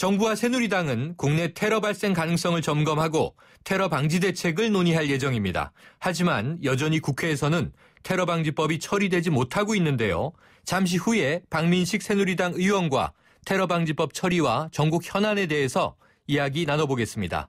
정부와 새누리당은 국내 테러 발생 가능성을 점검하고 테러 방지 대책을 논의할 예정입니다. 하지만 여전히 국회에서는 테러 방지법이 처리되지 못하고 있는데요. 잠시 후에 박민식 새누리당 의원과 테러 방지법 처리와 전국 현안에 대해서 이야기 나눠보겠습니다.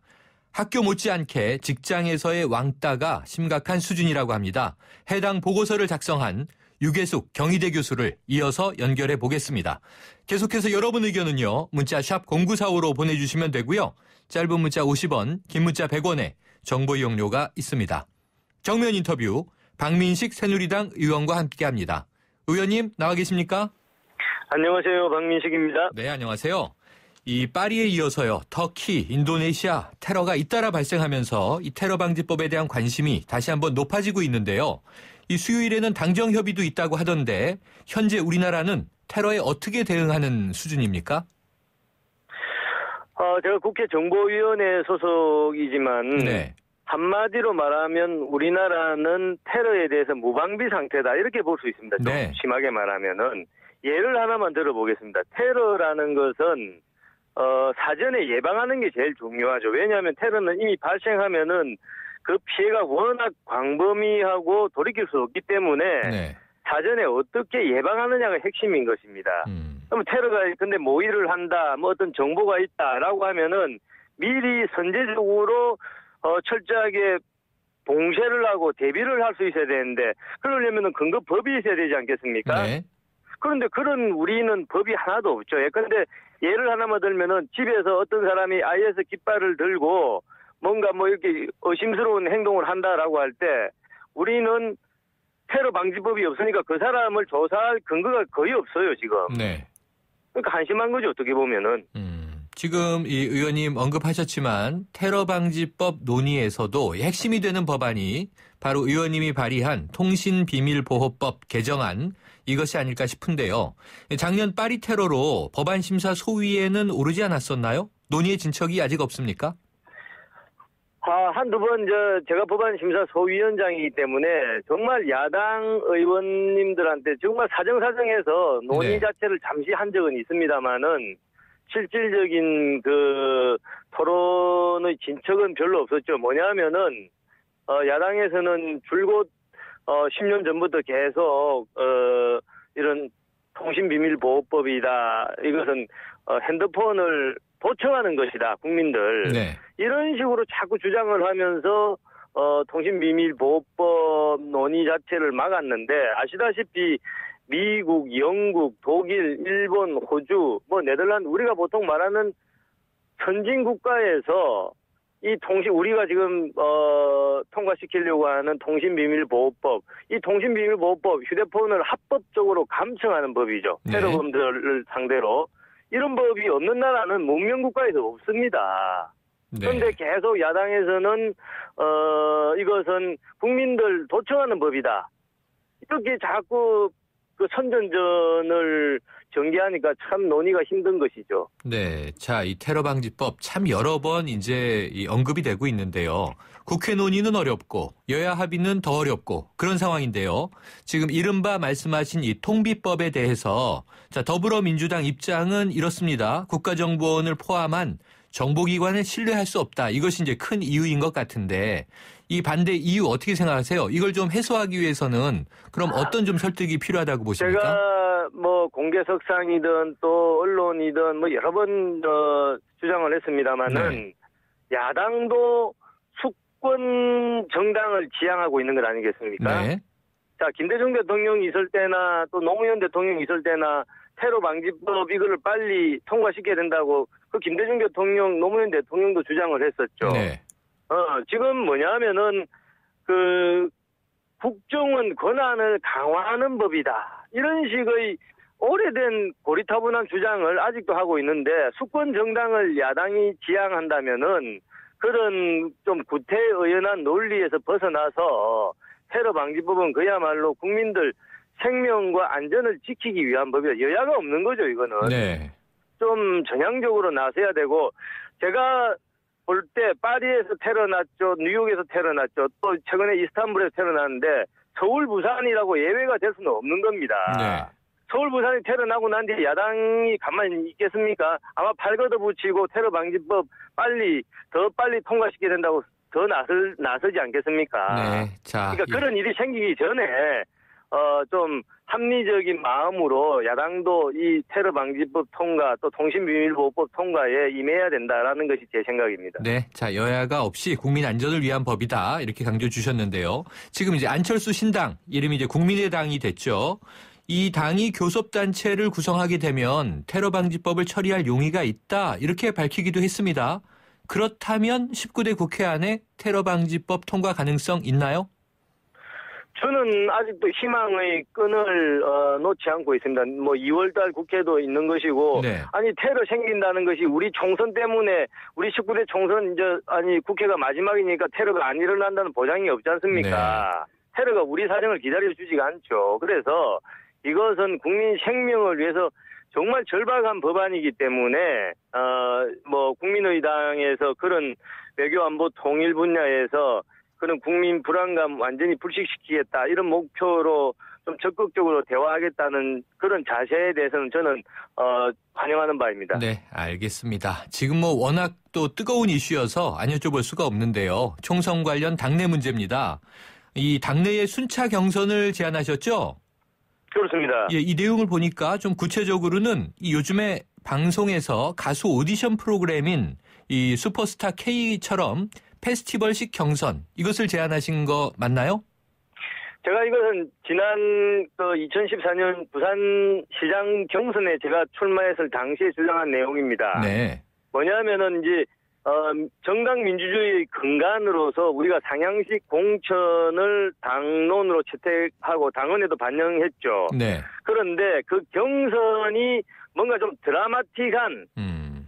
학교 못지않게 직장에서의 왕따가 심각한 수준이라고 합니다. 해당 보고서를 작성한 유계숙 경희대 교수를 이어서 연결해 보겠습니다. 계속해서 여러분 의견은요. 문자 샵 0945로 보내주시면 되고요. 짧은 문자 50원, 긴 문자 100원에 정보 이용료가 있습니다. 정면 인터뷰 박민식 새누리당 의원과 함께합니다. 의원님 나와 계십니까? 안녕하세요. 박민식입니다. 네, 안녕하세요. 이 파리에 이어서요. 터키, 인도네시아 테러가 잇따라 발생하면서 이 테러 방지법에 대한 관심이 다시 한번 높아지고 있는데요. 이 수요일에는 당정 협의도 있다고 하던데 현재 우리나라는 테러에 어떻게 대응하는 수준입니까? 제가 국회 정보위원회 소속이지만 네. 한마디로 말하면 우리나라는 테러에 대해서 무방비 상태다 이렇게 볼 수 있습니다. 좀 네. 심하게 말하면은 예를 하나만 들어보겠습니다. 테러라는 것은 사전에 예방하는 게 제일 중요하죠. 왜냐하면 테러는 이미 발생하면은 그 피해가 워낙 광범위하고 돌이킬 수 없기 때문에 네. 사전에 어떻게 예방하느냐가 핵심인 것입니다. 그럼 테러가 근데 모의를 한다, 뭐 어떤 정보가 있다라고 하면은 미리 선제적으로 철저하게 봉쇄를 하고 대비를 할 수 있어야 되는데 그러려면은 근거법이 있어야 되지 않겠습니까? 네. 그런데 그런 우리는 법이 하나도 없죠. 예컨대 예를 하나만 들면은 집에서 어떤 사람이 IS 깃발을 들고 뭔가 뭐 이렇게 의심스러운 행동을 한다라고 할 때 우리는 테러 방지법이 없으니까 그 사람을 조사할 근거가 거의 없어요, 지금. 네. 그러니까 한심한 거죠, 어떻게 보면은. 지금 이 의원님 언급하셨지만 테러 방지법 논의에서도 핵심이 되는 법안이 바로 의원님이 발의한 통신비밀보호법 개정안 이것이 아닐까 싶은데요. 작년 파리 테러로 법안 심사 소위에는 오르지 않았었나요? 논의의 진척이 아직 없습니까? 한두 번 제가 법안 심사 소위원장이기 때문에 정말 야당 의원님들한테 정말 사정사정해서 논의 네. 자체를 잠시 한 적은 있습니다만은 실질적인 그 토론의 진척은 별로 없었죠. 뭐냐면은 야당에서는 줄곧 10년 전부터 계속 이런 통신비밀보호법이다. 이것은 핸드폰을 도청하는 것이다. 국민들. 네. 이런 식으로 자꾸 주장을 하면서 통신비밀보호법 논의 자체를 막았는데 아시다시피 미국, 영국, 독일, 일본, 호주, 뭐 네덜란드 우리가 보통 말하는 선진 국가에서 이 우리가 지금 통과시키려고 하는 통신비밀보호법, 이 통신비밀보호법 휴대폰을 합법적으로 감청하는 법이죠. 네. 테러범들을 상대로. 이런 법이 없는 나라는 문명국가에서 없습니다. 네. 그런데 계속 야당에서는 이것은 국민들 도청하는 법이다. 이렇게 자꾸 그 선전전을 전개하니까 참 논의가 힘든 것이죠. 네. 자, 이 테러 방지법 참 여러 번 이제 언급이 되고 있는데요. 국회 논의는 어렵고 여야 합의는 더 어렵고 그런 상황인데요. 지금 이른바 말씀하신 이 통비법에 대해서 자, 더불어민주당 입장은 이렇습니다. 국가정보원을 포함한 정보기관을 신뢰할 수 없다. 이것이 이제 큰 이유인 것 같은데 이 반대 이유 어떻게 생각하세요? 이걸 좀 해소하기 위해서는 그럼 어떤 좀 설득이 필요하다고 보십니까? 제가 뭐 공개석상이든 또 언론이든 뭐 여러 번 주장을 했습니다마는 네. 야당도 수권 정당을 지향하고 있는 것 아니겠습니까? 네. 자, 김대중 대통령이 있을 때나 또 노무현 대통령이 있을 때나 테러 방지법 이거를 빨리 통과시켜야 된다고 그 김대중 대통령, 노무현 대통령도 주장을 했었죠. 네. 지금 뭐냐면은 그 국정원 권한을 강화하는 법이다. 이런 식의 오래된 고리타분한 주장을 아직도 하고 있는데 수권 정당을 야당이 지향한다면은 그런 좀 구태의연한 논리에서 벗어나서 테러 방지법은 그야말로 국민들 생명과 안전을 지키기 위한 법이다. 여야가 없는 거죠, 이거는. 네. 좀 전향적으로 나서야 되고 제가 볼 때 파리에서 테러 났죠. 뉴욕에서 테러 났죠. 또 최근에 이스탄불에서 테러 났는데 서울, 부산이라고 예외가 될 수는 없는 겁니다. 네. 서울 부산이 테러 나고 난 뒤에 야당이 가만히 있겠습니까? 아마 팔 걷어붙이고 테러 방지법 더 빨리 통과시켜야 된다고 더 나서지 않겠습니까? 네. 자, 그러니까 그런 일이 생기기 전에 좀 합리적인 마음으로 야당도 이 테러 방지법 통과 또 통신비밀보호법 통과에 임해야 된다라는 것이 제 생각입니다. 네. 자, 여야가 없이 국민 안전을 위한 법이다. 이렇게 강조 주셨는데요. 지금 이제 안철수 신당, 이름이 이제 국민의당이 됐죠. 이 당이 교섭단체를 구성하게 되면 테러 방지법을 처리할 용의가 있다. 이렇게 밝히기도 했습니다. 그렇다면 19대 국회 안에 테러 방지법 통과 가능성 있나요? 저는 아직도 희망의 끈을 놓지 않고 있습니다. 뭐 2월달 국회도 있는 것이고, 네. 아니 테러 생긴다는 것이 우리 총선 때문에 우리 19대 총선 국회가 마지막이니까 테러가 안 일어난다는 보장이 없지 않습니까? 네. 테러가 우리 사정을 기다려주지가 않죠. 그래서 이것은 국민 생명을 위해서 정말 절박한 법안이기 때문에 뭐 국민의당에서 그런 외교안보 통일 분야에서 그런 국민 불안감 완전히 불식시키겠다 이런 목표로 좀 적극적으로 대화하겠다는 그런 자세에 대해서는 저는 환영하는 바입니다. 네, 알겠습니다. 지금 뭐 워낙 또 뜨거운 이슈여서 안 여쭤볼 수가 없는데요. 총선 관련 당내 문제입니다. 이 당내의 순차 경선을 제안하셨죠? 그렇습니다. 예, 이 내용을 보니까 좀 구체적으로는 이 요즘에 방송에서 가수 오디션 프로그램인 이 슈퍼스타 K처럼 페스티벌식 경선 이것을 제안하신 거 맞나요? 제가 이것은 지난 2014년 부산시장 경선에 제가 출마했을 당시에 주장한 내용입니다. 네. 뭐냐면은 이제 정당 민주주의의 근간으로서 우리가 상향식 공천을 당론으로 채택하고 당원에도 반영했죠. 네. 그런데 그 경선이 뭔가 좀 드라마틱한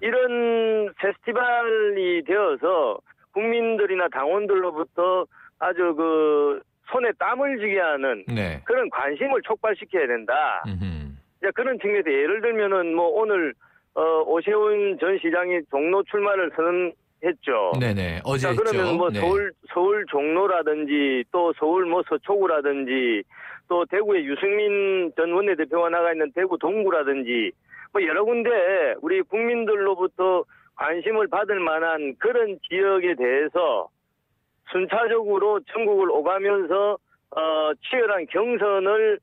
이런 페스티벌이 되어서 국민들이나 당원들로부터 아주 손에 땀을 쥐게 하는 네. 그런 관심을 촉발시켜야 된다. 이제 그런 측면에서 예를 들면은 뭐 오늘 오세훈 전 시장이 종로 출마를 선언했죠. 네네. 어제 했죠. 그러면 뭐 네. 서울 종로라든지 또 서울 뭐 서초구라든지 또 대구에 유승민 전 원내대표가 나가 있는 대구 동구라든지 뭐 여러 군데 우리 국민들로부터 관심을 받을 만한 그런 지역에 대해서 순차적으로 전국을 오가면서 치열한 경선을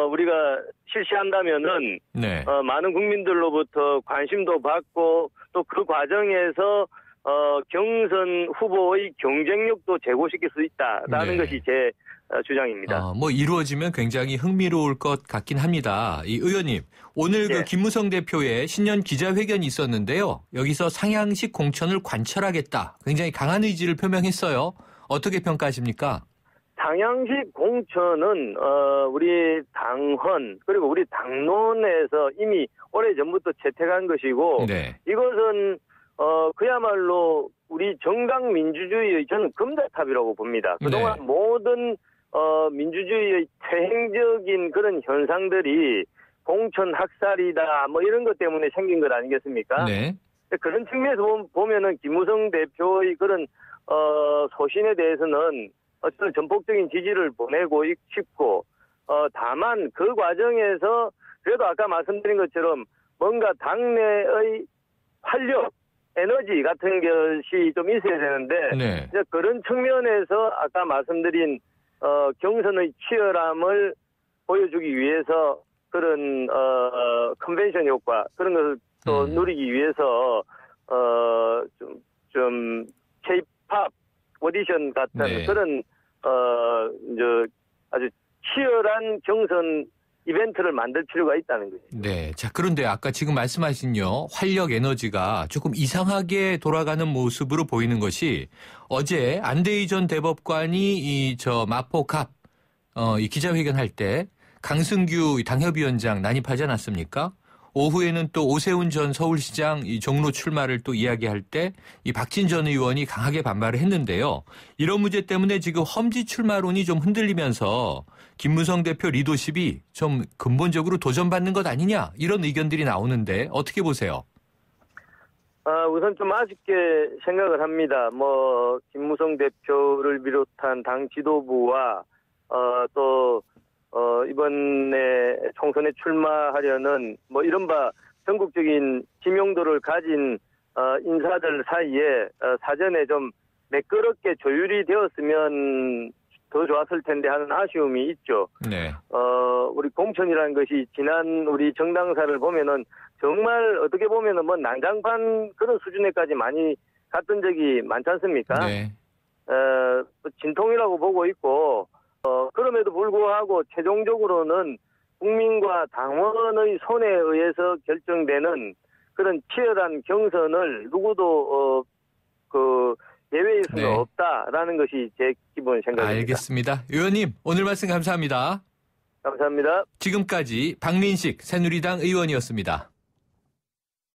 우리가 실시한다면은 네. 많은 국민들로부터 관심도 받고 또 그 과정에서 경선 후보의 경쟁력도 제고시킬 수 있다라는 네. 것이 제 주장입니다. 뭐 이루어지면 굉장히 흥미로울 것 같긴 합니다. 이 의원님, 오늘 네. 그 김무성 대표의 신년 기자회견이 있었는데요. 여기서 상향식 공천을 관철하겠다. 굉장히 강한 의지를 표명했어요. 어떻게 평가하십니까? 상향식 공천은 우리 당헌 그리고 우리 당론에서 이미 오래전부터 채택한 것이고 네. 이것은 그야말로 우리 정당 민주주의의 저는 금자탑이라고 봅니다. 그동안 네. 모든 민주주의의 퇴행적인 그런 현상들이 공천 학살이다 뭐 이런 것 때문에 생긴 것 아니겠습니까? 네. 그런 측면에서 보면은 김무성 대표의 그런 소신에 대해서는 어떤 전폭적인 지지를 보내고 싶고 다만 그 과정에서 그래도 아까 말씀드린 것처럼 뭔가 당내의 활력, 에너지 같은 것이 좀 있어야 되는데 네. 이제 그런 측면에서 아까 말씀드린 경선의 치열함을 보여주기 위해서 그런 컨벤션 효과 그런 것을 또 누리기 위해서 좀 K-팝 오디션 같은 네. 그런 아주 치열한 경선 이벤트를 만들 필요가 있다는 거죠. 네. 자, 그런데 아까 지금 말씀하신요. 활력 에너지가 조금 이상하게 돌아가는 모습으로 보이는 것이 어제 안대희 전 대법관이 마포갑 이 기자회견 할 때 강승규 당협위원장 난입하지 않았습니까? 오후에는 또 오세훈 전 서울시장 이 종로 출마를 또 이야기할 때 이 박진 전 의원이 강하게 반발을 했는데요. 이런 문제 때문에 지금 험지 출마론이 좀 흔들리면서 김무성 대표 리더십이 좀 근본적으로 도전받는 것 아니냐 이런 의견들이 나오는데 어떻게 보세요? 우선 좀 아쉽게 생각을 합니다. 김무성 대표를 비롯한 당 지도부와 또 이번에 총선에 출마하려는 뭐 이른바 전국적인 지명도를 가진 인사들 사이에 사전에 좀 매끄럽게 조율이 되었으면 더 좋았을 텐데 하는 아쉬움이 있죠. 네. 우리 공천이라는 것이 지난 우리 정당사를 보면은 정말 어떻게 보면은 뭐 난장판 그런 수준에까지 많이 갔던 적이 많지 않습니까? 네. 진통이라고 보고 있고, 그럼에도 불구하고 최종적으로는 국민과 당원의 손에 의해서 결정되는 그런 치열한 경선을 누구도 예외일 수는 네. 없다라는 것이 제 기본 생각입니다. 알겠습니다. 의원님, 오늘 말씀 감사합니다. 감사합니다. 지금까지 박민식 새누리당 의원이었습니다.